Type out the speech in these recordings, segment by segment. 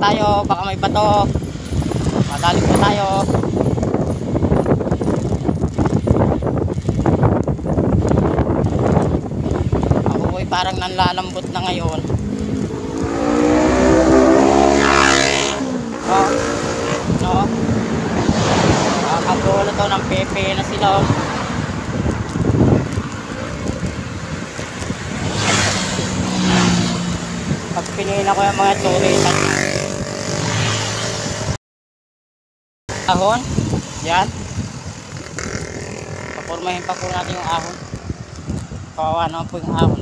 tayo, baka may bato. Madali po tayo. Ako po'y parang nanlalambot na ngayon. No? Nakakabola daw ng pepe na sila. Pag pinila ko yung mga turitan. Ahon. Yan. Papormahin pa po natin yung ahon. Kawawa naman po yung ahon.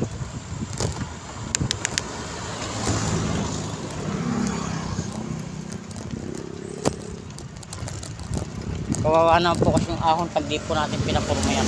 Kawawa naman po kasi yung ahon pag di po natin pinapormayan.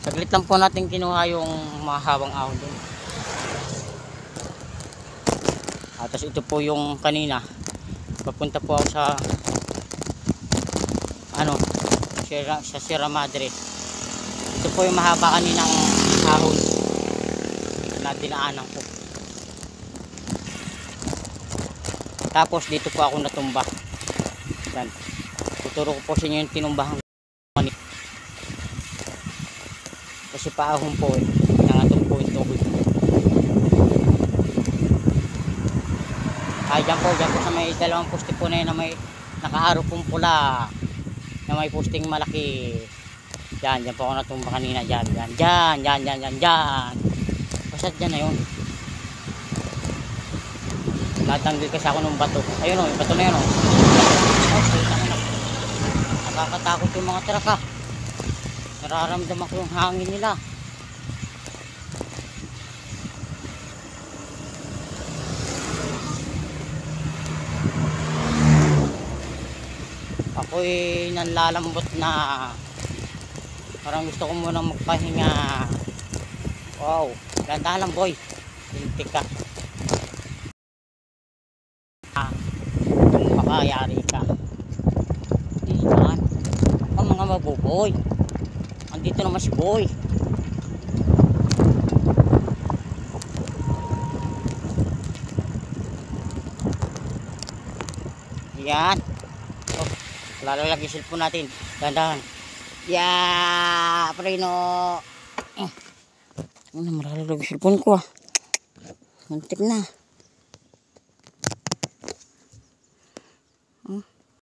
Saglit lang po natin kinuha yung mahawang ahon doon. Tapos ito po yung kanina. Papunta po ako sa sa Sierra Madre. Ito po yung mahaba kaninang ahon na dinaanan ko. Tapos dito po ako natumba. Yan. Tuturo ko po sa inyo yung tinumbahan. Kasi paahon po nangatong po yung tubig. Ay dyan po sa may dalawang poste po na yun na may nakaaro pong pula na may posting malaki. Dyan po ako natumba kanina. Dyan. Basta dyan na yun. Natanggil kasi ako ng bato. Ayun o, yung bato na yun o. Nakakatakot yung mga traka. Nararamdaman ko yung hangin nila. Ako'y nanlalambot na. Parang gusto ko muna magpahinga. Wow, ganda lang boy. Lintik ka. Kung makayari ka. Diyan. Ang mga mabuboy. Andito naman si boy. Yan. Oh, lalaglag yung cellphone natin. Dandahan. Prino. Ano, malalag yung cellphone ko ah. Muntik na.